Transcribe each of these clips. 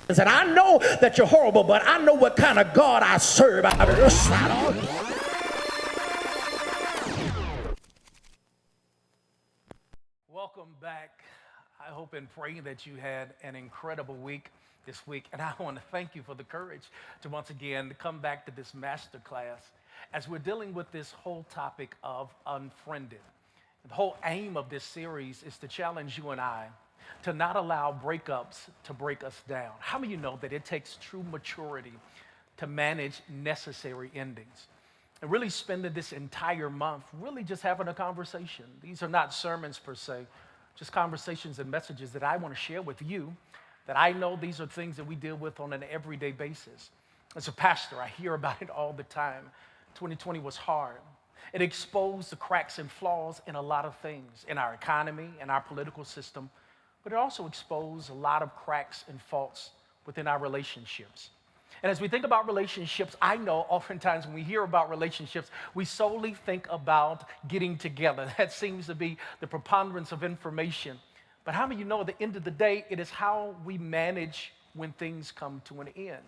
And I know that you're horrible, but I know what kind of God I serve. Welcome back. I hope and pray that you had an incredible week this week. And I want to thank you for the courage to once again come back to this master class as we're dealing with this whole topic of Unfriended. The whole aim of this series is to challenge you and I to not allow breakups to break us down. How many of you know that it takes true maturity to manage necessary endings? And really spending this entire month really just having a conversation. These are not sermons per se, just conversations and messages that I want to share with you, that I know these are things that we deal with on an everyday basis. As a pastor, I hear about it all the time. 2020 was hard. It exposed the cracks and flaws in a lot of things, in our economy, in our political system, but it also exposed a lot of cracks and faults within our relationships. And as we think about relationships, I know oftentimes when we hear about relationships, we solely think about getting together. That seems to be the preponderance of information. But how many of you know at the end of the day, it is how we manage when things come to an end?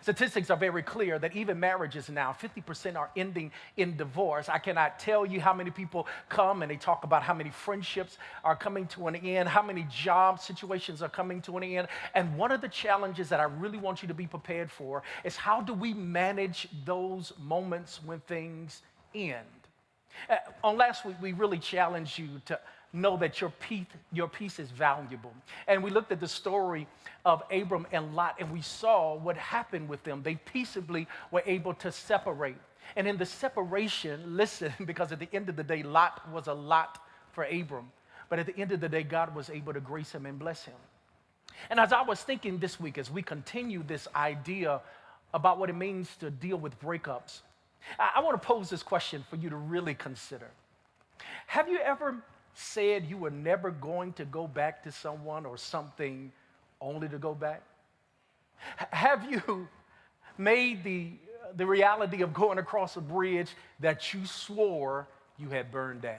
Statistics are very clear that even marriages now, 50% are ending in divorce. I cannot tell you how many people come and they talk about how many friendships are coming to an end, how many job situations are coming to an end. And one of the challenges that I really want you to be prepared for is how do we manage those moments when things end? On last week, we really challenged you to know that your peace is valuable. And we looked at the story of Abram and Lot, and we saw what happened with them. They peaceably were able to separate. And in the separation, listen, because at the end of the day, Lot was a lot for Abram. But at the end of the day, God was able to grace him and bless him. And as I was thinking this week, as we continue this idea about what it means to deal with breakups, I want to pose this question for you to really consider. Have you ever said you were never going to go back to someone or something only to go back? Have you made the reality of going across a bridge that you swore you had burned down?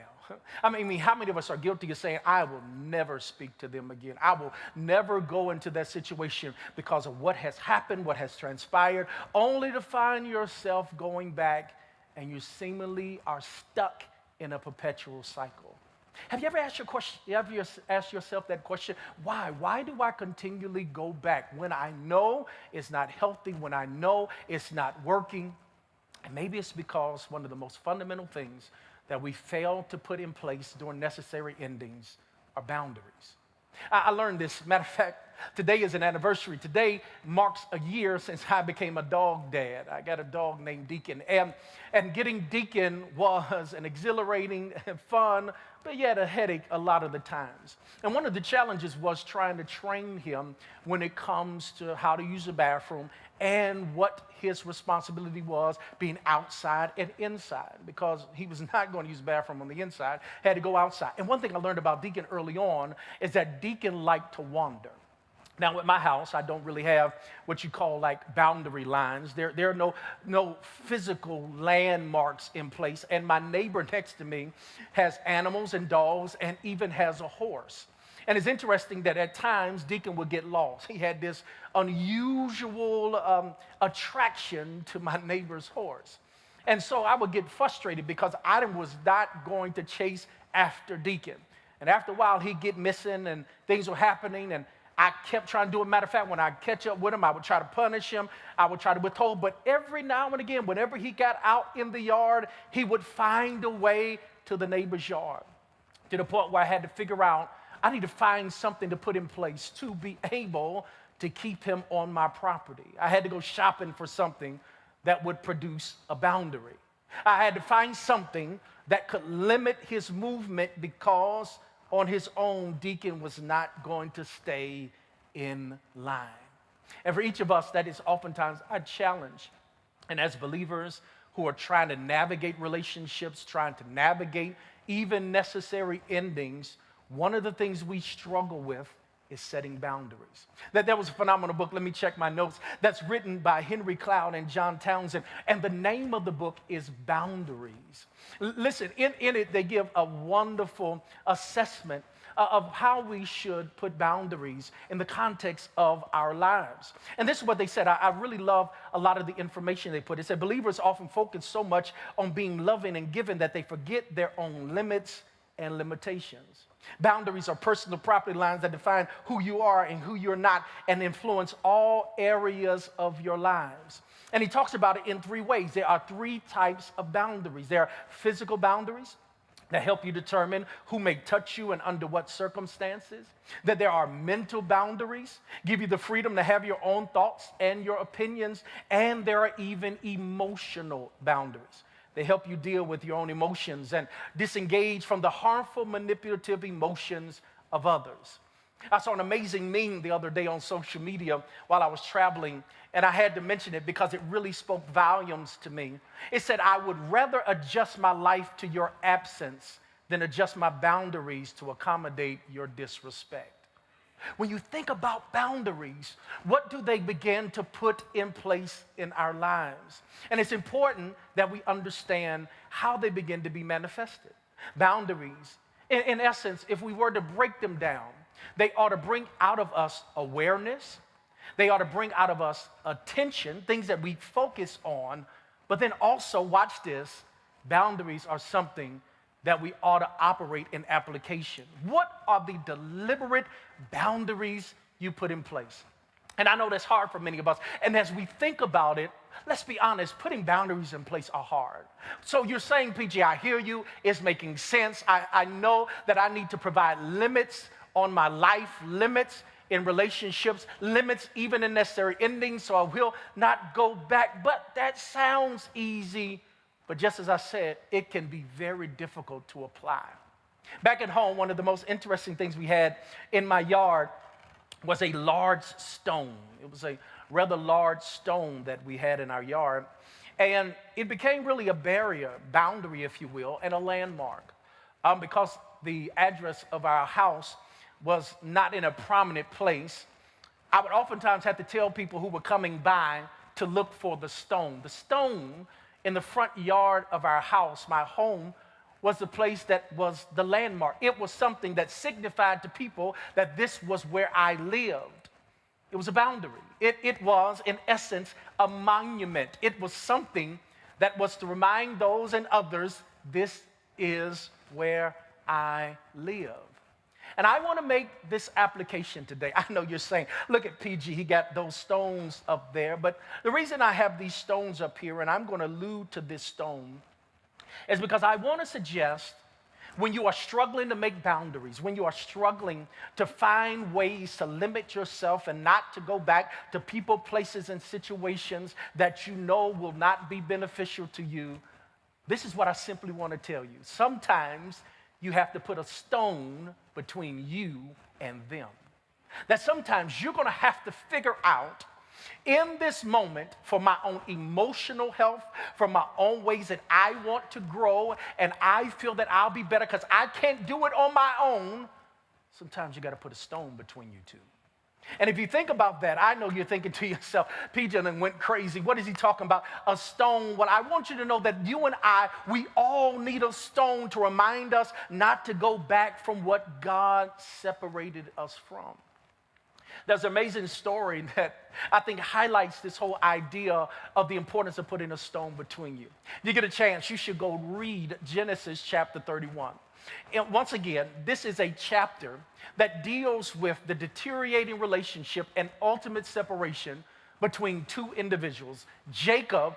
I mean, how many of us are guilty of saying, I will never speak to them again. I will never go into that situation because of what has happened, what has transpired, only to find yourself going back and you seemingly are stuck in a perpetual cycle. Have you ever asked yourself that question? Why? Why do I continually go back when I know it's not healthy, when I know it's not working? And maybe it's because one of the most fundamental things that we fail to put in place during necessary endings are boundaries. I learned this. Matter of fact, today is an anniversary. Today marks a year since I became a dog dad. I got a dog named Deacon. And getting Deacon was an exhilarating, fun, but yet a headache a lot of the times. And one of the challenges was trying to train him when it comes to how to use the bathroom and what his responsibility was being outside and inside, because he was not going to use the bathroom on the inside, had to go outside. And one thing I learned about Deacon early on is that Deacon liked to wander. Now, at my house, I don't really have what you call like boundary lines. There are no physical landmarks in place. And my neighbor next to me has animals and dogs and even has a horse. And it's interesting that at times Deacon would get lost. He had this unusual attraction to my neighbor's horse. And so I would get frustrated because I was not going to chase after Deacon. And after a while, he'd get missing and things were happening, and I kept trying to do it. Matter of fact, when I catch up with him, I would try to punish him. I would try to withhold. But every now and again, whenever he got out in the yard, he would find a way to the neighbor's yard, to the point where I had to figure out, I need to find something to put in place to be able to keep him on my property. I had to go shopping for something that would produce a boundary. I had to find something that could limit his movement because on his own, Deacon was not going to stay in line. And for each of us, that is oftentimes a challenge. And as believers who are trying to navigate relationships, trying to navigate even necessary endings, one of the things we struggle with is setting boundaries. That was a phenomenal book. Let me check my notes. That's written by Henry Cloud and John Townsend. And the name of the book is Boundaries. Listen, in it, they give a wonderful assessment of how we should put boundaries in the context of our lives. And this is what they said. I really love a lot of the information they put. It said believers often focus so much on being loving and giving that they forget their own limits and limitations. Boundaries are personal property lines that define who you are and who you're not and influence all areas of your lives. And he talks about it in three ways. There are three types of boundaries. There are physical boundaries that help you determine who may touch you and under what circumstances. That there are mental boundaries, give you the freedom to have your own thoughts and your opinions. And there are even emotional boundaries. They help you deal with your own emotions and disengage from the harmful, manipulative emotions of others. I saw an amazing meme the other day on social media while I was traveling, and I had to mention it because it really spoke volumes to me. It said, I would rather adjust my life to your absence than adjust my boundaries to accommodate your disrespect. When you think about boundaries, what do they begin to put in place in our lives? And it's important that we understand how they begin to be manifested. Boundaries, in essence, if we were to break them down, they ought to bring out of us awareness. They ought to bring out of us attention, things that we focus on. But then also, watch this, boundaries are something that we ought to operate in application. What are the deliberate boundaries you put in place? And I know that's hard for many of us. And as we think about it, let's be honest, putting boundaries in place are hard. So you're saying, PG, I hear you. It's making sense. I know that I need to provide limits on my life, limits in relationships, limits even in necessary endings, so I will not go back. But that sounds easy. But just as I said, it can be very difficult to apply. Back at home, one of the most interesting things we had in my yard was a large stone. It was a rather large stone that we had in our yard. And it became really a barrier, boundary, if you will, and a landmark. Because the address of our house was not in a prominent place, I would oftentimes have to tell people who were coming by to look for the stone. The stone in the front yard of our house, my home, was the place that was the landmark. It was something that signified to people that this was where I lived. It was a boundary. It was, in essence, a monument. It was something that was to remind those and others, this is where I live. And I want to make this application today. I know you're saying, look at PG, he got those stones up there. But the reason I have these stones up here, and I'm going to allude to this stone, is because I want to suggest when you are struggling to make boundaries, when you are struggling to find ways to limit yourself and not to go back to people, places, and situations that you know will not be beneficial to you, this is what I simply want to tell you. Sometimes you have to put a stone between you and them. That sometimes you're going to have to figure out in this moment for my own emotional health, for my own ways that I want to grow and I feel that I'll be better because I can't do it on my own. Sometimes you got to put a stone between you two. And if you think about that, I know you're thinking to yourself, PJ then went crazy. What is he talking about? A stone. Well, I want you to know that you and I, we all need a stone to remind us not to go back from what God separated us from. There's an amazing story that I think highlights this whole idea of the importance of putting a stone between you. If you get a chance, you should go read Genesis chapter 31. And once again, this is a chapter that deals with the deteriorating relationship and ultimate separation between two individuals, Jacob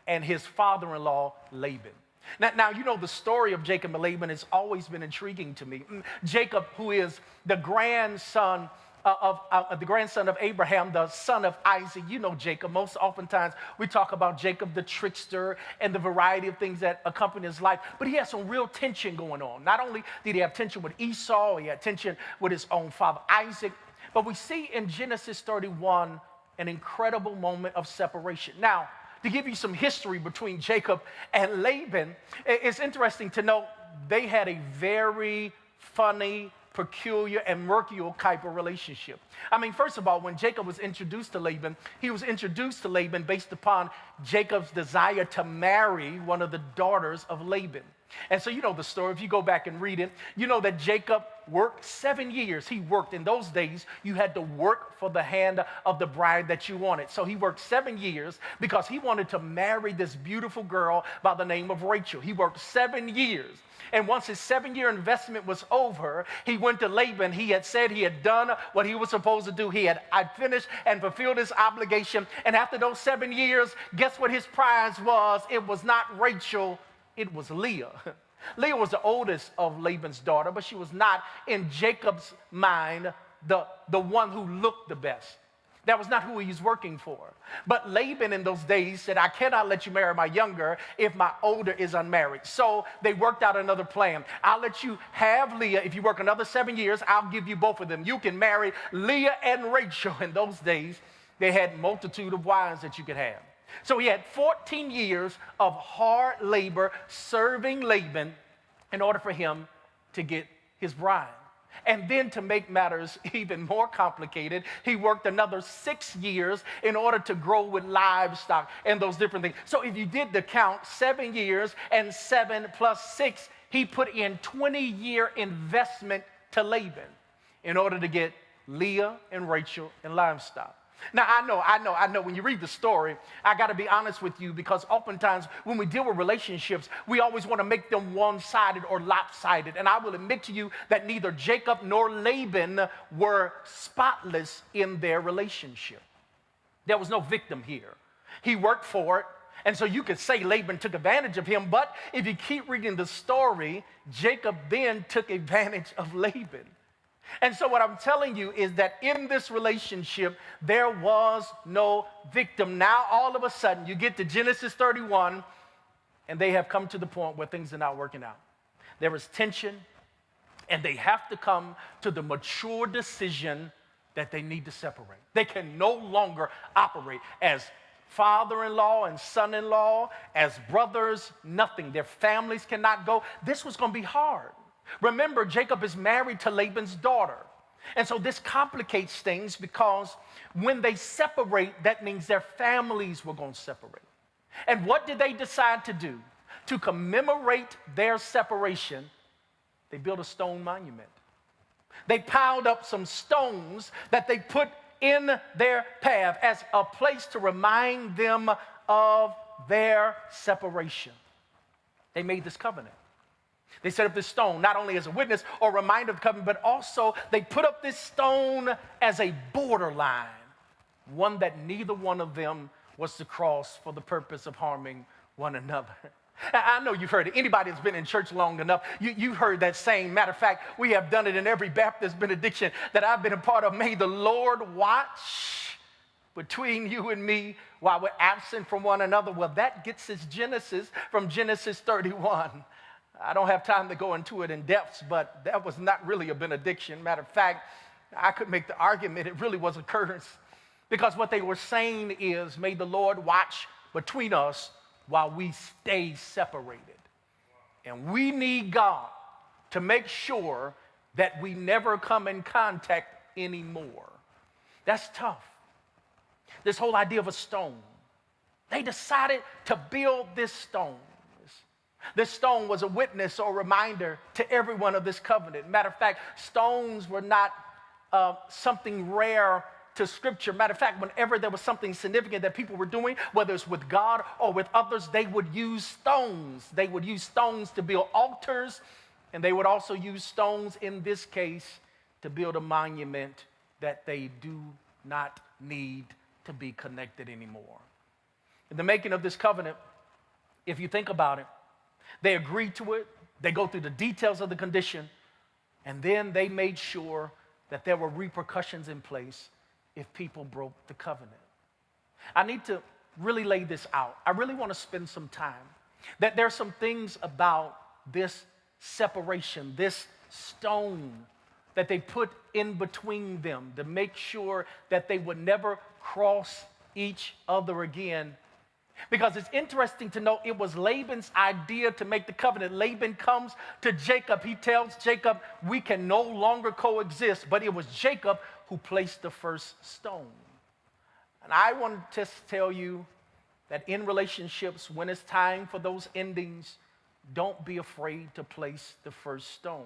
and his father-in-law, Laban. Now, you know the story of Jacob and Laban has always been intriguing to me. Jacob, who is the grandson of Abraham, the son of Isaac. You know Jacob. Most oftentimes we talk about Jacob the trickster and the variety of things that accompany his life. But he had some real tension going on. Not only did he have tension with Esau, he had tension with his own father Isaac. But we see in Genesis 31 an incredible moment of separation. Now, to give you some history between Jacob and Laban, it's interesting to note they had a very funny, peculiar, and mercurial type of relationship. I mean, first of all, when Jacob was introduced to Laban, he was introduced to Laban based upon Jacob's desire to marry one of the daughters of Laban. And so you know the story. If you go back and read it, you know that Jacob work 7 years. He worked. In those days, you had to work for the hand of the bride that you wanted. So he worked 7 years because he wanted to marry this beautiful girl by the name of Rachel. He worked 7 years. And once his 7-year investment was over, he went to Laban. He had said he had done what he was supposed to do. I'd finished and fulfilled his obligation. And after those 7 years, guess what his prize was? It was not Rachel, it was Leah. Leah was the oldest of Laban's daughter, but she was not, in Jacob's mind, the one who looked the best. That was not who he was working for. But Laban in those days said, I cannot let you marry my younger if my older is unmarried. So they worked out another plan. I'll let you have Leah. If you work another 7 years, I'll give you both of them. You can marry Leah and Rachel. In those days, they had multitude of wives that you could have. So he had 14 years of hard labor serving Laban in order for him to get his bride. And then to make matters even more complicated, he worked another 6 years in order to grow with livestock and those different things. So if you did the count, 7 years and 7 plus 6, he put in 20-year investment to Laban in order to get Leah and Rachel and livestock. Now, I know. When you read the story, I got to be honest with you, because oftentimes when we deal with relationships, we always want to make them one-sided or lopsided. And I will admit to you that neither Jacob nor Laban were spotless in their relationship. There was no victim here. He worked for it. And so you could say Laban took advantage of him. But if you keep reading the story, Jacob then took advantage of Laban. And so what I'm telling you is that in this relationship, there was no victim. Now, all of a sudden, you get to Genesis 31, and they have come to the point where things are not working out. There is tension, and they have to come to the mature decision that they need to separate. They can no longer operate as father-in-law and son-in-law, as brothers, nothing. Their families cannot go. This was going to be hard. Remember, Jacob is married to Laban's daughter. And so this complicates things, because when they separate, that means their families were going to separate. And what did they decide to do? To commemorate their separation, they built a stone monument. They piled up some stones that they put in their path as a place to remind them of their separation. They made this covenant. They set up this stone not only as a witness or reminder of the covenant, but also they put up this stone as a borderline, one that neither one of them was to cross for the purpose of harming one another. I know you've heard it. Anybody that's been in church long enough, you've heard that saying. Matter of fact, we have done it in every Baptist benediction that I've been a part of. May the Lord watch between you and me while we're absent from one another. Well, that gets its genesis from Genesis 31. I don't have time to go into it in depth, but that was not really a benediction. Matter of fact, I could make the argument it really was a curse, because what they were saying is, may the Lord watch between us while we stay separated. And we need God to make sure that we never come in contact anymore. That's tough. This whole idea of a stone. They decided to build this stone. This stone was a witness or reminder to everyone of this covenant. Matter of fact, stones were not something rare to Scripture. Matter of fact, whenever there was something significant that people were doing, whether it's with God or with others, they would use stones. They would use stones to build altars, and they would also use stones, in this case, to build a monument that they do not need to be connected anymore. In the making of this covenant, if you think about it, they agreed to it. They go through the details of the condition, and then they made sure that there were repercussions in place if people broke the covenant. I need to really lay this out. I really want to spend some time. That there are some things about this separation, this stone that they put in between them to make sure that they would never cross each other again. Because it's interesting to know it was Laban's idea to make the covenant. Laban comes to Jacob. He tells Jacob, we can no longer coexist. But it was Jacob who placed the first stone. And I want to just tell you that in relationships, when it's time for those endings, don't be afraid to place the first stone.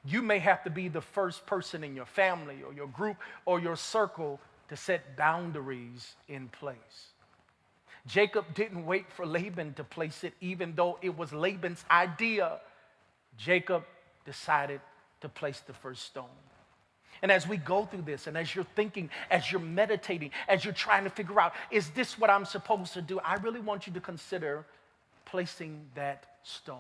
You may have to be the first person in your family or your group or your circle to set boundaries in place. Jacob didn't wait for Laban to place it, even though it was Laban's idea. Jacob decided to place the first stone. And as we go through this, and as you're thinking, as you're meditating, as you're trying to figure out, is this what I'm supposed to do? I really want you to consider placing that stone.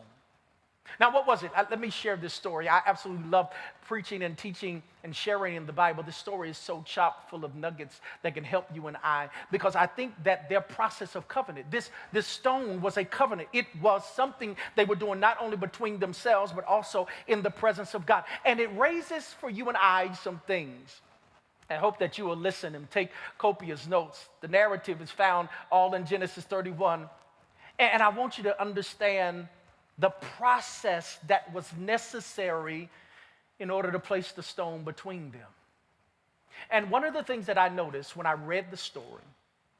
Now, what was it? Let me share this story. I absolutely love preaching and teaching and sharing in the Bible. This story is so chock full of nuggets that can help you and I, because I think that their process of covenant, this stone was a covenant. It was something they were doing not only between themselves, but also in the presence of God. And it raises for you and I some things. I hope that you will listen and take copious notes. The narrative is found all in Genesis 31. And I want you to understand the process that was necessary in order to place the stone between them. And one of the things that I noticed when I read the story,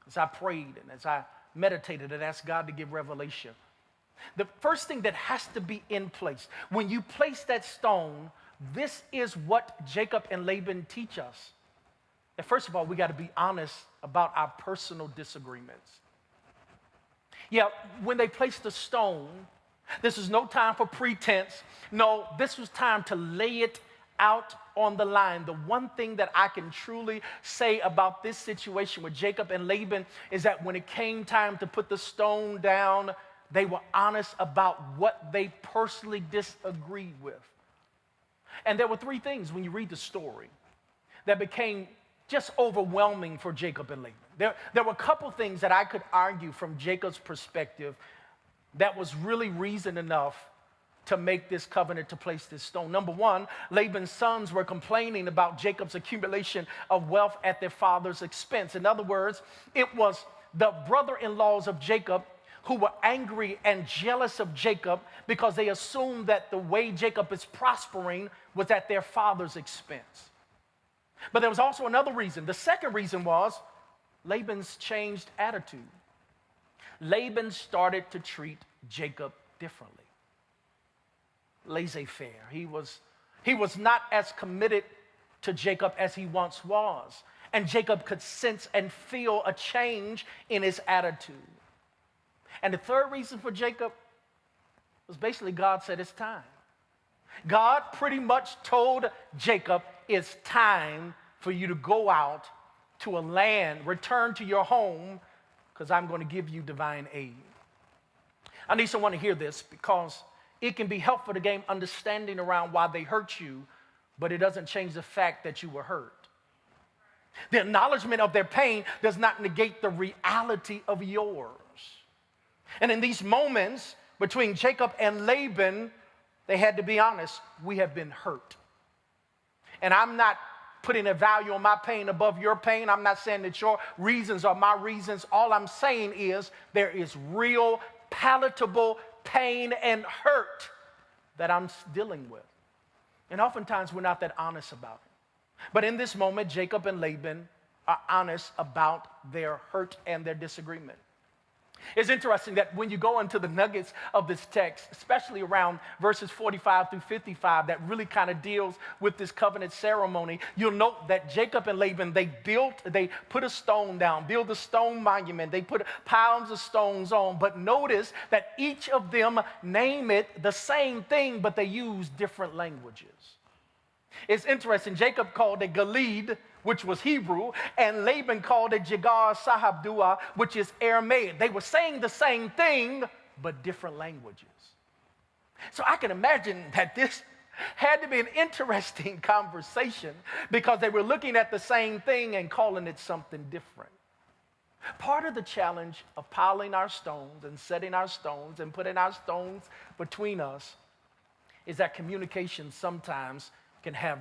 as I prayed and as I meditated and asked God to give revelation, the first thing that has to be in place, when you place that stone, this is what Jacob and Laban teach us. And first of all, we got to be honest about our personal disagreements. Yeah, when they placed the stone, this is no time for pretense. No, this was time to lay it out on the line. The one thing that I can truly say about this situation with Jacob and Laban is that when it came time to put the stone down, they were honest about what they personally disagreed with. And there were three things when you read the story that became just overwhelming for Jacob and Laban. There were a couple things that I could argue from Jacob's perspective that was really reason enough to make this covenant, to place this stone. Number one, Laban's sons were complaining about Jacob's accumulation of wealth at their father's expense. In other words, it was the brother-in-laws of Jacob who were angry and jealous of Jacob because they assumed that the way Jacob is prospering was at their father's expense. But there was also another reason. The second reason was Laban's changed attitude. Laban started to treat Jacob differently. Laissez-faire. He was not as committed to Jacob as he once was. And Jacob could sense and feel a change in his attitude. And the third reason for Jacob was basically God said it's time. God pretty much told Jacob, it's time for you to go out to a land, return to your home, because I'm going to give you divine aid. I need someone to hear this because it can be helpful to gain understanding around why they hurt you, but it doesn't change the fact that you were hurt. The acknowledgement of their pain does not negate the reality of yours. And in these moments between Jacob and Laban, they had to be honest, we have been hurt. And I'm not putting a value on my pain above your pain. I'm not saying that your reasons are my reasons. All I'm saying is there is real, palatable pain and hurt that I'm dealing with. And oftentimes we're not that honest about it. But in this moment, Jacob and Laban are honest about their hurt and their disagreement. It's interesting that when you go into the nuggets of this text, especially around verses 45 through 55, that really kind of deals with this covenant ceremony, you'll note that Jacob and Laban, they put a stone down, build a stone monument, they put piles of stones on, but notice that each of them name it the same thing, but they use different languages. It's interesting, Jacob called it Gilead, which was Hebrew, and Laban called it Jegar Sahabdua, which is Aramaic. They were saying the same thing, but different languages. So I can imagine that this had to be an interesting conversation because they were looking at the same thing and calling it something different. Part of the challenge of piling our stones and setting our stones and putting our stones between us is that communication sometimes can have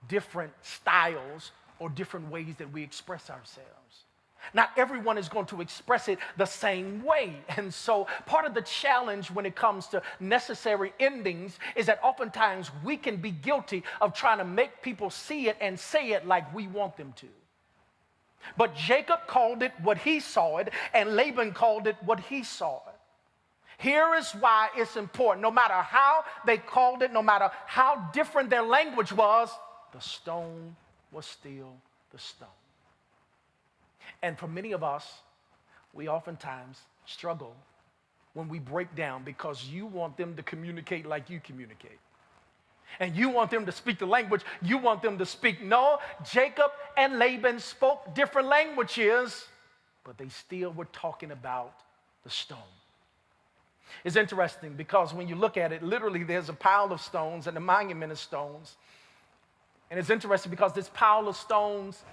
different styles or different ways that we express ourselves. Not everyone is going to express it the same way. And so part of the challenge when it comes to necessary endings is that oftentimes we can be guilty of trying to make people see it and say it like we want them to. But Jacob called it what he saw it, and Laban called it what he saw it. Here is why it's important. No matter how they called it, no matter how different their language was, the stone was still the stone. And for many of us, we oftentimes struggle when we break down because you want them to communicate like you communicate. And you want them to speak the language you want them to speak. No, Jacob and Laban spoke different languages, but they still were talking about the stone. It's interesting because when you look at it, literally there's a pile of stones and a monument of stones. And it's interesting because this pile of stones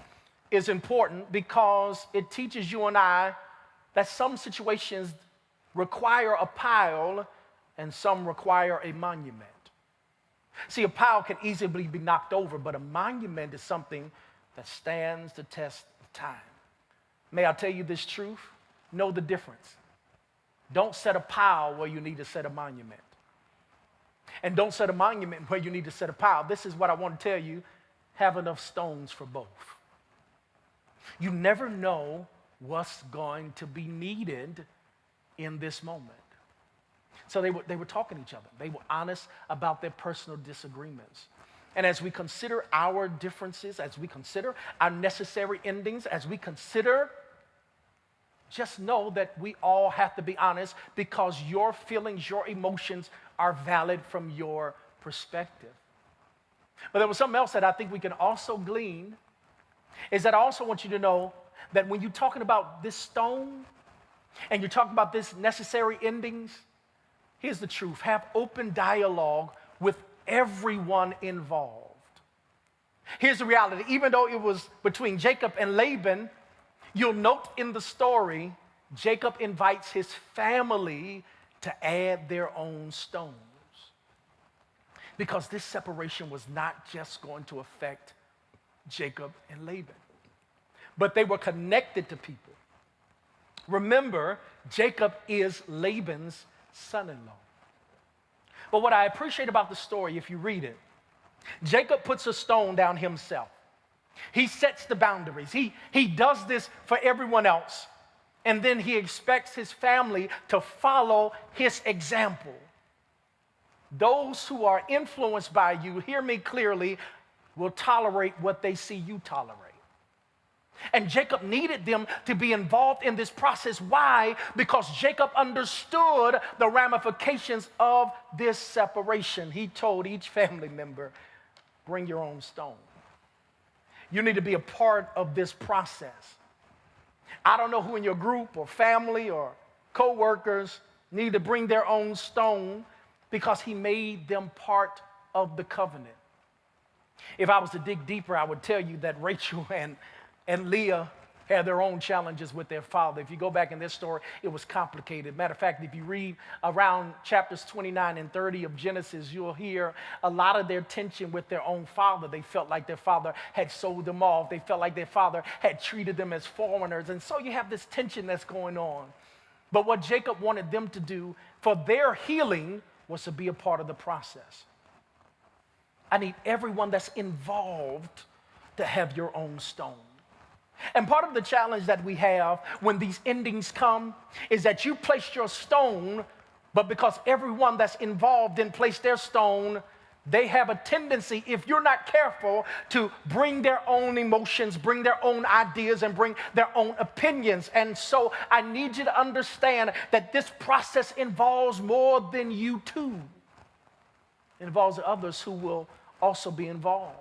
is important because it teaches you and I that some situations require a pile and some require a monument. See, a pile can easily be knocked over, but a monument is something that stands the test of time. May I tell you this truth? Know the difference. Don't set a pile where you need to set a monument. And don't set a monument where you need to set a pile. This is what I want to tell you. Have enough stones for both. You never know what's going to be needed in this moment. So they were talking to each other. They were honest about their personal disagreements. And as we consider our differences, as we consider our necessary endings, as we consider, just know that we all have to be honest because your feelings, your emotions are valid from your perspective. But there was something else that I think we can also glean, is that I also want you to know that when you're talking about this stone and you're talking about this necessary endings, here's the truth. Have open dialogue with everyone involved. Here's the reality. Even though it was between Jacob and Laban, you'll note in the story, Jacob invites his family to add their own stones. Because this separation was not just going to affect Jacob and Laban, but they were connected to people. Remember, Jacob is Laban's son-in-law. But what I appreciate about the story, if you read it, Jacob puts a stone down himself. He sets the boundaries. He does this for everyone else. And then he expects his family to follow his example. Those who are influenced by you, hear me clearly, will tolerate what they see you tolerate. And Jacob needed them to be involved in this process. Why? Because Jacob understood the ramifications of this separation. He told each family member, bring your own stone. You need to be a part of this process. I don't know who in your group or family or co-workers need to bring their own stone because he made them part of the covenant. If I was to dig deeper, I would tell you that Rachel and Leah had their own challenges with their father. If you go back in this story, it was complicated. Matter of fact, if you read around chapters 29 and 30 of Genesis, you'll hear a lot of their tension with their own father. They felt like their father had sold them off. They felt like their father had treated them as foreigners. And so you have this tension that's going on. But what Jacob wanted them to do for their healing was to be a part of the process. I need everyone that's involved to have your own stone. And part of the challenge that we have when these endings come is that you placed your stone, but because everyone that's involved didn't place their stone, they have a tendency, if you're not careful, to bring their own emotions, bring their own ideas, and bring their own opinions. And so I need you to understand that this process involves more than you two. It involves others who will also be involved.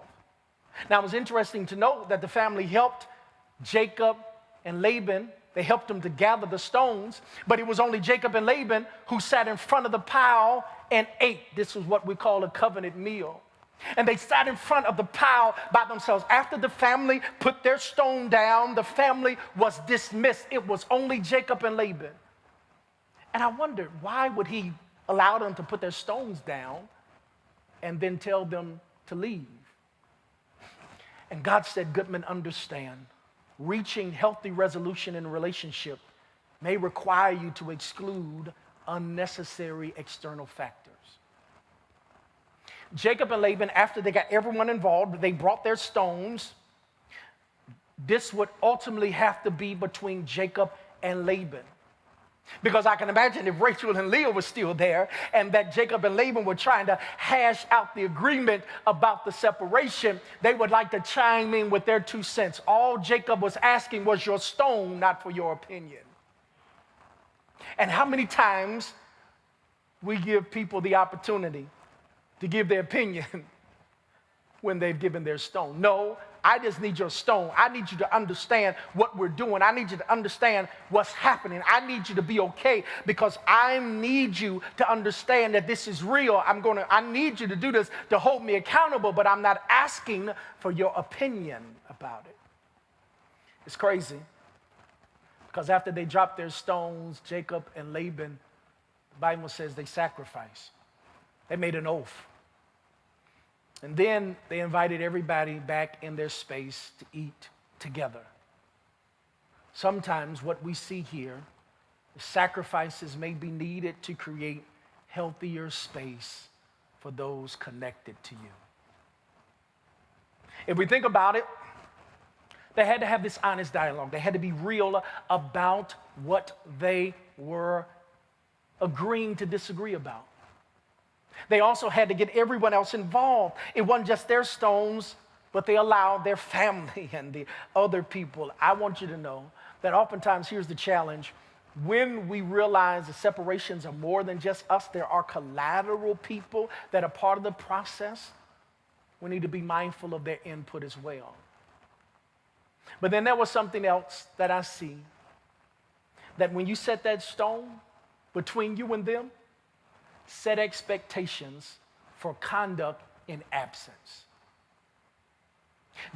Now, it was interesting to note that the family helped Jacob and Laban. They helped them to gather the stones, but it was only Jacob and Laban who sat in front of the pile and ate. This was what we call a covenant meal. And they sat in front of the pile by themselves. After the family put their stone down, the family was dismissed. It was only Jacob and Laban. And I wondered, why would he allow them to put their stones down and then tell them to leave? And God said, Goodman, understand. Reaching healthy resolution in a relationship may require you to exclude unnecessary external factors. Jacob and Laban, after they got everyone involved, they brought their stones. This would ultimately have to be between Jacob and Laban. Because I can imagine if Rachel and Leah were still there and that Jacob and Laban were trying to hash out the agreement about the separation, they would like to chime in with their 2 cents. All Jacob was asking was your stone, not for your opinion. And how many times we give people the opportunity to give their opinion when they've given their stone? No, I just need your stone. I need you to understand what we're doing. I need you to understand what's happening. I need you to be okay because I need you to understand that this is real. I need you to do this to hold me accountable, but I'm not asking for your opinion about it. It's crazy because after they dropped their stones, Jacob and Laban, the Bible says they sacrificed. They made an oath. And then they invited everybody back in their space to eat together. Sometimes what we see here, the sacrifices may be needed to create healthier space for those connected to you. If we think about it, they had to have this honest dialogue. They had to be real about what they were agreeing to disagree about. They also had to get everyone else involved. It wasn't just their stones, but they allowed their family and the other people. I want you to know that oftentimes here's the challenge. When we realize the separations are more than just us, there are collateral people that are part of the process. We need to be mindful of their input as well. But then there was something else that I see, that when you set that stone between you and them, set expectations for conduct in absence.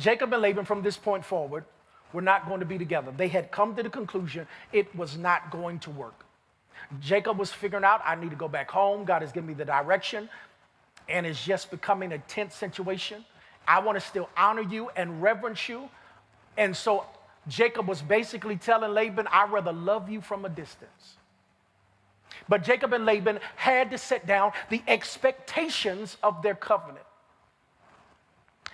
Jacob and Laban, from this point forward, were not going to be together. They had come to the conclusion it was not going to work. Jacob was figuring out, I need to go back home. God has given me the direction, and it's just becoming a tense situation. I want to still honor you and reverence you. And so Jacob was basically telling Laban, I'd rather love you from a distance. But Jacob and Laban had to set down the expectations of their covenant.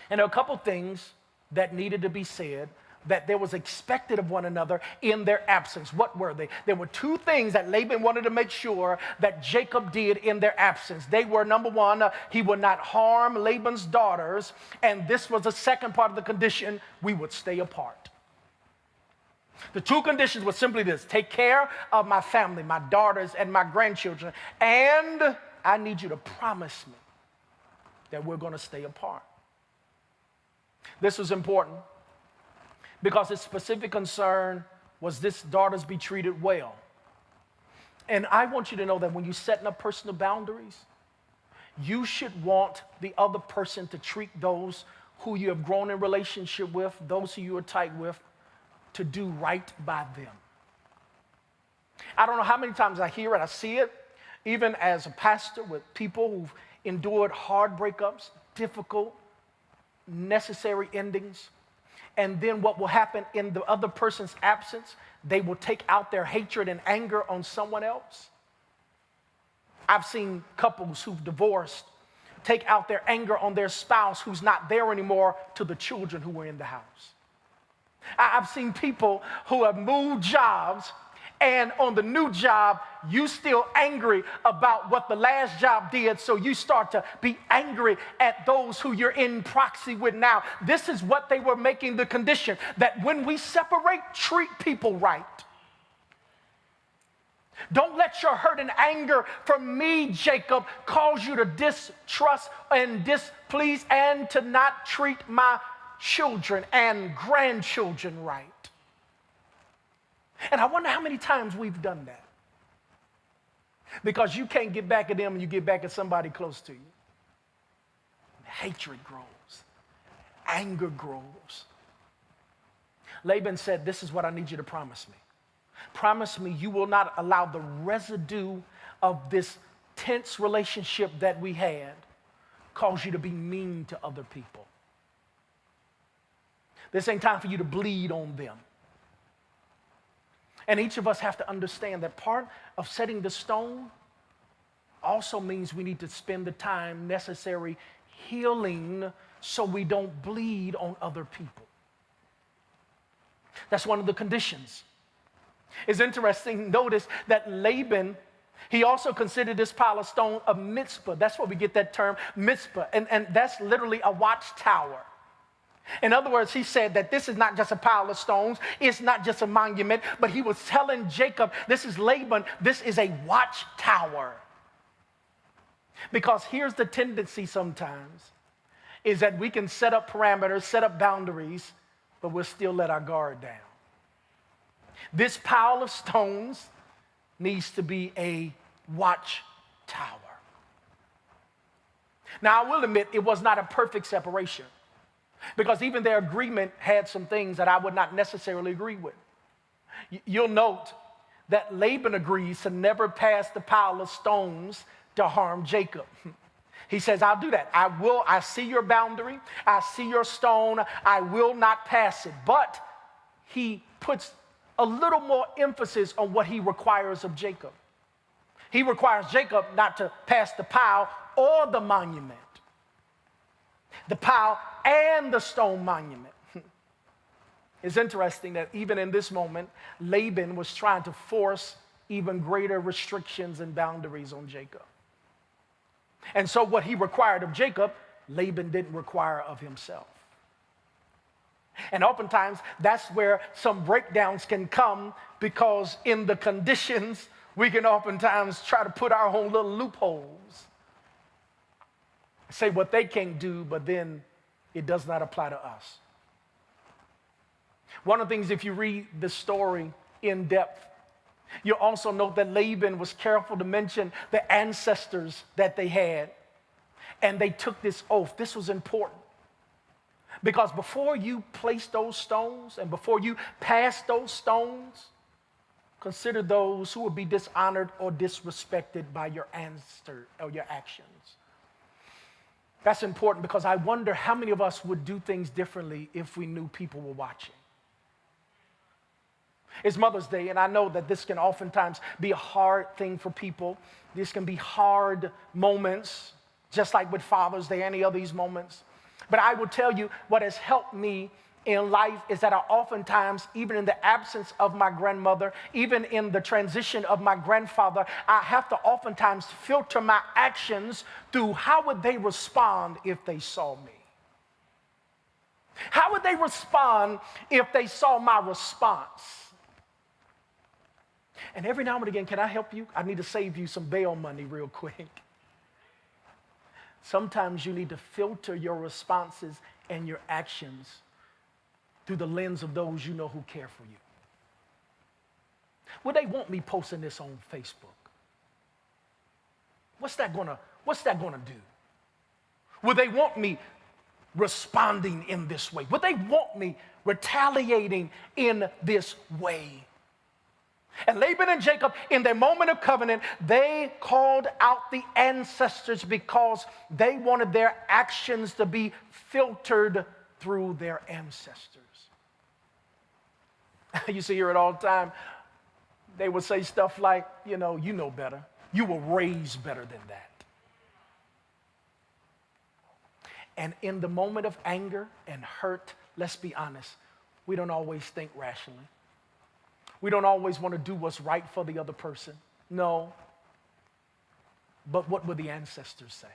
And there are a couple things that needed to be said that there was expected of one another in their absence. What were they? There were 2 things that Laban wanted to make sure that Jacob did in their absence. They were, number one, he would not harm Laban's daughters. And this was the second part of the condition, we would stay apart. The 2 conditions were simply this: take care of my family, my daughters and my grandchildren, and I need you to promise me that we're going to stay apart. This was important because his specific concern was this daughters be treated well. And I want you to know that when you're setting up personal boundaries, you should want the other person to treat those who you have grown in relationship with, those who you are tight with, to do right by them. I don't know how many times I hear it, I see it, even as a pastor with people who've endured hard breakups, difficult, necessary endings. And then what will happen in the other person's absence, they will take out their hatred and anger on someone else. I've seen couples who've divorced take out their anger on their spouse who's not there anymore to the children who were in the house. I've seen people who have moved jobs, and on the new job, you still angry about what the last job did, so you start to be angry at those who you're in proxy with now. This is what they were making the condition, that when we separate, treat people right. Don't let your hurt and anger from me, Jacob, cause you to distrust and displease and to not treat my children and grandchildren right. And I wonder how many times we've done that. Because you can't get back at them and you get back at somebody close to you. Hatred grows. Anger grows. Laban said, this is what I need you to promise me. Promise me you will not allow the residue of this tense relationship that we had cause you to be mean to other people. This ain't time for you to bleed on them. And each of us have to understand that part of setting the stone also means we need to spend the time necessary healing so we don't bleed on other people. That's one of the conditions. It's interesting, notice that Laban, he also considered this pile of stone a mitzvah. That's where we get that term, mitzvah. And that's literally a watchtower. In other words, he said that this is not just a pile of stones, it's not just a monument, but he was telling Jacob, this is Laban, this is a watchtower. Because here's the tendency sometimes, is that we can set up parameters, set up boundaries, but we'll still let our guard down. This pile of stones needs to be a watchtower. Now, I will admit it was not a perfect separation, because even their agreement had some things that I would not necessarily agree with. You'll note that Laban agrees to never pass the pile of stones to harm Jacob. He says, I'll do that. I see your boundary. I see your stone. I will not pass it. But he puts a little more emphasis on what he requires of Jacob. He requires Jacob not to pass the pile or the monument. The pile and the stone monument. It's interesting that even in this moment, Laban was trying to force even greater restrictions and boundaries on Jacob. And so what he required of Jacob, Laban didn't require of himself. And oftentimes, that's where some breakdowns can come, because in the conditions, we can oftentimes try to put our own little loopholes. Say what they can't do, but then it does not apply to us. One of the things, if you read the story in depth, you'll also note that Laban was careful to mention the ancestors that they had. And they took this oath. This was important. Because before you place those stones and before you pass those stones, consider those who will be dishonored or disrespected by your ancestor or your actions. That's important, because I wonder how many of us would do things differently if we knew people were watching. It's Mother's Day, and I know that this can oftentimes be a hard thing for people. This can be hard moments, just like with Father's Day, any of these moments. But I will tell you, what has helped me in life is that I oftentimes, even in the absence of my grandmother, even in the transition of my grandfather, I have to oftentimes filter my actions through how would they respond if they saw me? How would they respond if they saw my response? And every now and again, can I help you? I need to save you some bail money real quick. Sometimes you need to filter your responses and your actions through the lens of those you know who care for you. Well, they want me posting this on Facebook. What's that gonna do? Will they want me responding in this way? Will they want me retaliating in this way? And Laban and Jacob, in their moment of covenant, they called out the ancestors because they wanted their actions to be filtered through their ancestors. I used to hear it all the time. They would say stuff like, you know better. You were raised better than that. And in the moment of anger and hurt, let's be honest, we don't always think rationally. We don't always want to do what's right for the other person. No. But what would the ancestors say?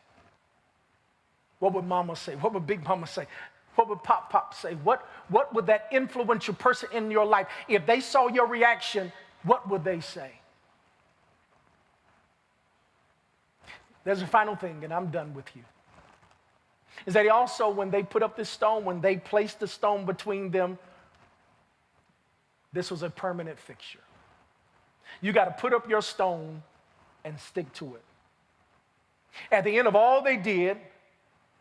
What would Mama say? What would Big Mama say? What would Pop say? What would that influential person in your life, if they saw your reaction, what would they say? There's a final thing, and I'm done with you. Is that also, when they put up this stone, when they placed the stone between them, this was a permanent fixture. You got to put up your stone and stick to it. At the end of all they did,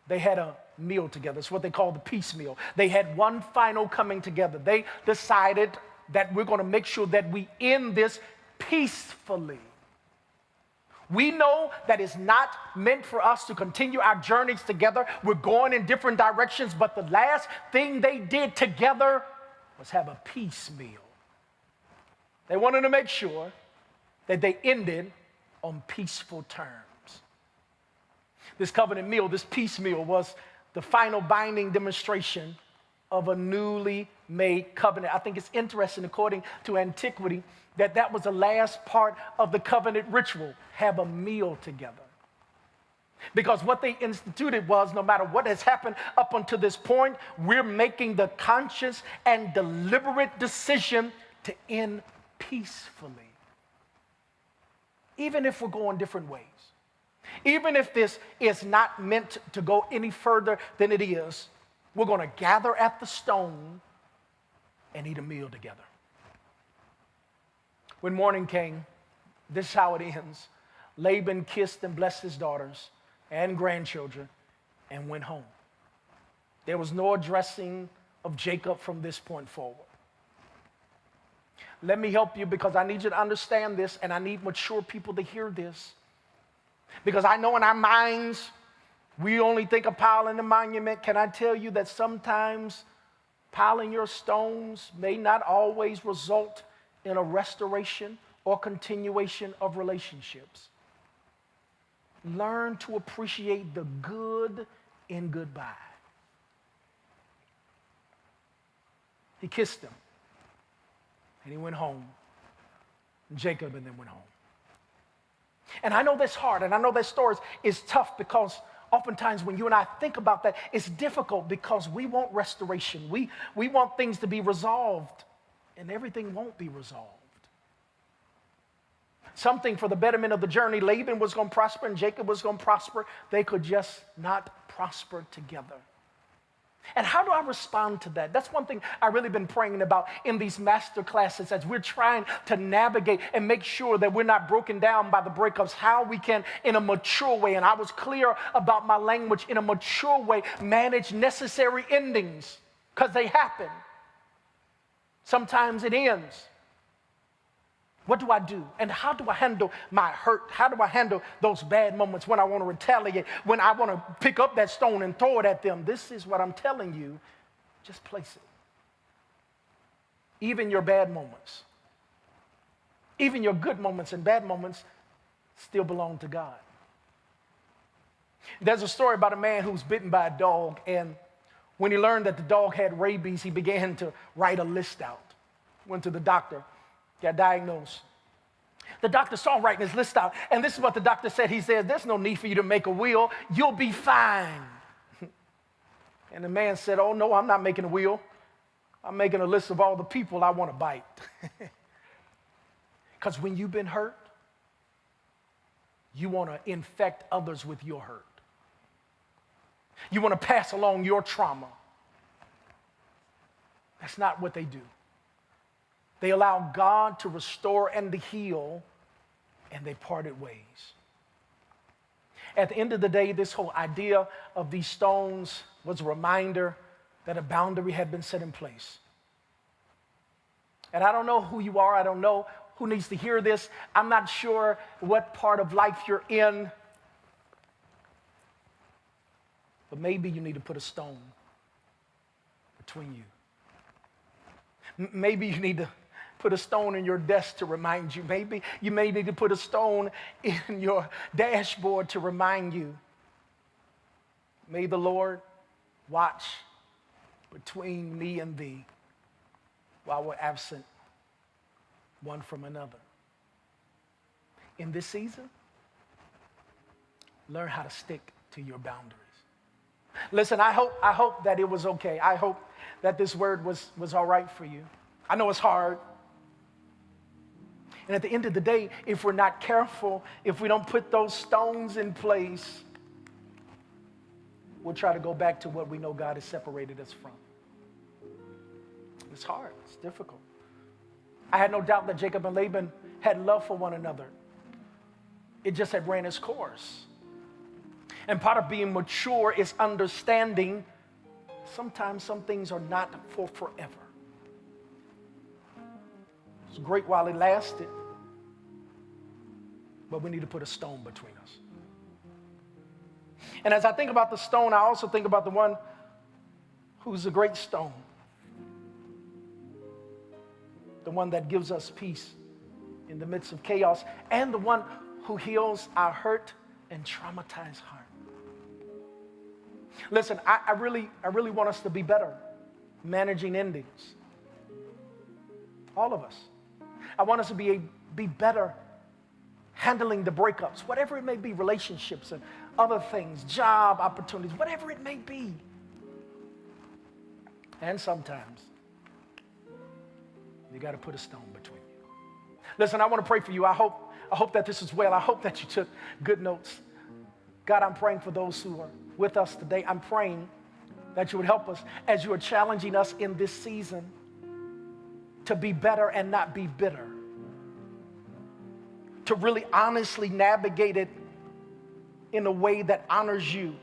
they had a meal together. It's what they call the peace meal. They had one final coming together. They decided that we're going to make sure that we end this peacefully. We know that it's not meant for us to continue our journeys together. We're going in different directions, but the last thing they did together was have a peace meal. They wanted to make sure that they ended on peaceful terms. This covenant meal, this peace meal, was the final binding demonstration of a newly made covenant. I think it's interesting, according to antiquity, that was the last part of the covenant ritual, have a meal together. Because what they instituted was, no matter what has happened up until this point, we're making the conscious and deliberate decision to end peacefully. Even if we're going different ways. Even if this is not meant to go any further than it is, we're going to gather at the stone and eat a meal together. When morning came, this is how it ends. Laban kissed and blessed his daughters and grandchildren and went home. There was no addressing of Jacob from this point forward. Let me help you, because I need you to understand this, and I need mature people to hear this. Because I know in our minds, we only think of piling the monument. Can I tell you that sometimes piling your stones may not always result in a restoration or continuation of relationships? Learn to appreciate the good in goodbye. He kissed him, and he went home. Jacob and then went home. And I know that's hard, and I know that story is tough, because oftentimes when you and I think about that, it's difficult because we want restoration. We want things to be resolved, and everything won't be resolved. Something for the betterment of the journey. Laban was going to prosper and Jacob was going to prosper. They could just not prosper together. And how do I respond to that? That's one thing I've really been praying about in these master classes as we're trying to navigate and make sure that we're not broken down by the breakups, how we can, in a mature way, and I was clear about my language, in a mature way, manage necessary endings, because they happen. Sometimes it ends. What do I do? And how do I handle my hurt? How do I handle those bad moments when I want to retaliate, when I want to pick up that stone and throw it at them? This is what I'm telling you. Just place it. Even your bad moments, even your good moments and bad moments still belong to God. There's a story about a man who was bitten by a dog, and when he learned that the dog had rabies, he began to write a list out. Went to the doctor. Got diagnosed. The doctor saw writing his list out, and this is what the doctor said. He said, "There's no need for you to make a will. You'll be fine." And the man said, "Oh, no, I'm not making a will. I'm making a list of all the people I want to bite." Because when you've been hurt, you want to infect others with your hurt. You want to pass along your trauma. That's not what they do. They allow God to restore and to heal, and they parted ways. At the end of the day, this whole idea of these stones was a reminder that a boundary had been set in place. And I don't know who you are. I don't know who needs to hear this. I'm not sure what part of life you're in. But maybe you need to put a stone between you. Maybe you need to put a stone in your desk to remind you. Maybe you may need to put a stone in your dashboard to remind you. May the Lord watch between me and thee while we're absent one from another. In this season, learn how to stick to your boundaries. Listen, I hope that it was okay. I hope that this word was all right for you. I know it's hard. And at the end of the day, if we're not careful, if we don't put those stones in place, we'll try to go back to what we know God has separated us from. It's hard. It's difficult. I had no doubt that Jacob and Laban had love for one another. It just had ran its course. And part of being mature is understanding sometimes some things are not for forever. It's great while it lasted, but we need to put a stone between us. And as I think about the stone, I also think about the one who's a great stone. The one that gives us peace in the midst of chaos, and the one who heals our hurt and traumatized heart. Listen, I really want us to be better managing endings. All of us. I want us to be better handling the breakups, whatever it may be, relationships and other things, job opportunities, whatever it may be. And sometimes you got to put a stone between you. Listen, I want to pray for you. I hope that this is well. I hope that you took good notes. God, I'm praying for those who are with us today. I'm praying that you would help us as you are challenging us in this season to be better and not be bitter, to really honestly navigate it in a way that honors you.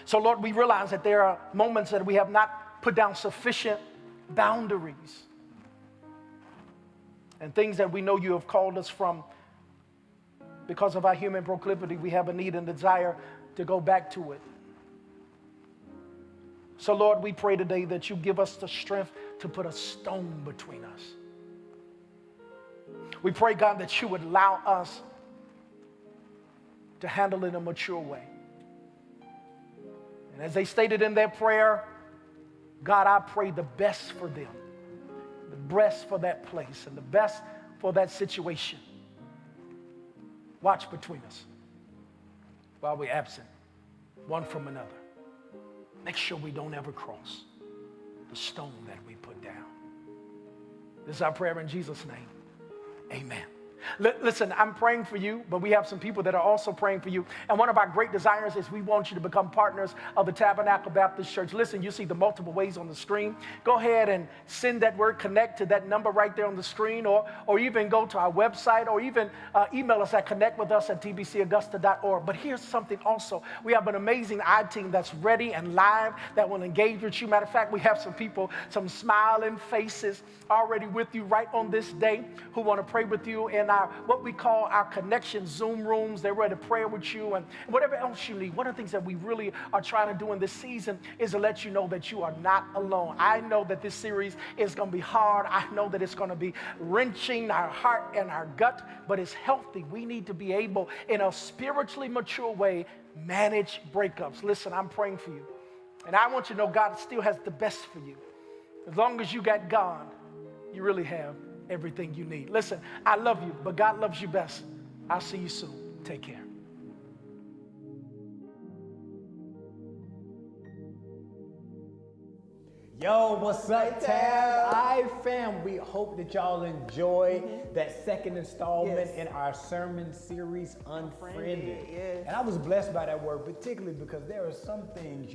So, Lord, we realize that there are moments that we have not put down sufficient boundaries and things that we know you have called us from. Because of our human proclivity, we have a need and desire to go back to it. So, Lord, we pray today that you give us the strength to put a stone between us. We pray, God, that you would allow us to handle it in a mature way. And as they stated in their prayer, God, I pray the best for them, the best for that place, and the best for that situation. Watch between us while we're absent, one from another. Make sure we don't ever cross the stone that we put down. This is our prayer in Jesus' name. Amen. Listen, I'm praying for you, but we have some people that are also praying for you. And one of our great desires is we want you to become partners of the Tabernacle Baptist Church. Listen, you see the multiple ways on the screen. Go ahead and send that word connect to that number right there on the screen, or even go to our website, or even email us at connectwithus@tbcaugusta.org. But here's something also. We have an amazing I-team that's ready and live that will engage with you. Matter of fact, we have some people, some smiling faces already with you right on this day who want to pray with you in our what we call our connection Zoom rooms. They're ready to pray with you and whatever else you need. One of the things that we really are trying to do in this season is to let you know that you are not alone. I know that this series is going to be hard. I know that it's going to be wrenching our heart and our gut, but it's healthy. We need to be able, in a spiritually mature way, manage breakups. Listen, I'm praying for you. And I want you to know God still has the best for you. As long as you got God, you really have everything you need. Listen, I love you, but God loves you best. I'll see you soon. Take care. Yo, what's up, Tab? Fam, we hope that y'all enjoyed that second installment in our sermon series, Unfriended. Yes. And I was blessed by that word, particularly because there are some things,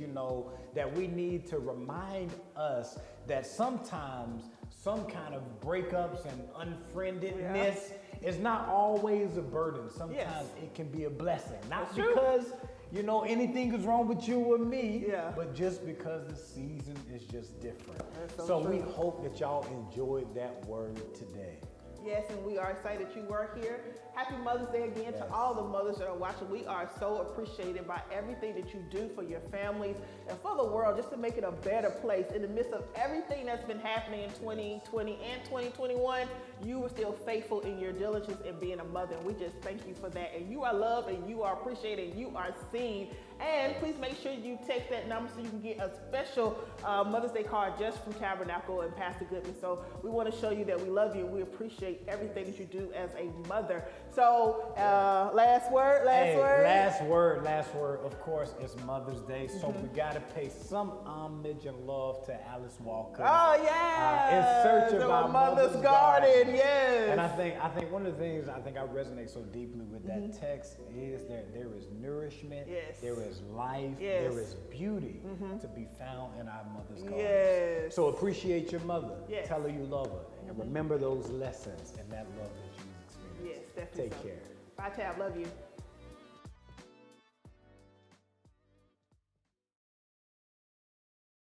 that we need to remind us that sometimes some kind of breakups and unfriendedness is not always a burden. Sometimes it can be a blessing. Not because anything is wrong with you or me, but just because the season is just different. So we hope that y'all enjoyed that word today. Yes, and we are excited you were here. Happy Mother's Day again to all the mothers that are watching. We are so appreciated by everything that you do for your families and for the world, just to make it a better place. In the midst of everything that's been happening in 2020 and 2021, you were still faithful in your diligence in being a mother, and we just thank you for that. And you are loved, and you are appreciated, and you are seen. And please make sure you text that number so you can get a special Mother's Day card just from Tabernacle and Pastor Goodman. So we want to show you that we love you and we appreciate everything that you do as a mother. So last word. Last word. Of course, it's Mother's Day, so we got to pay some homage and love to Alice Walker. Oh yeah, in search of our mother's garden. Yes. And I think one of the things I resonate so deeply with that text is there is nourishment. Yes. There is life. Yes. There is beauty to be found in our mother's garden. Yes. So appreciate your mother. Yes. Tell her you love her, and remember those lessons and that love that you experienced. Yes, definitely. Take care. Bye, Tab. Love you.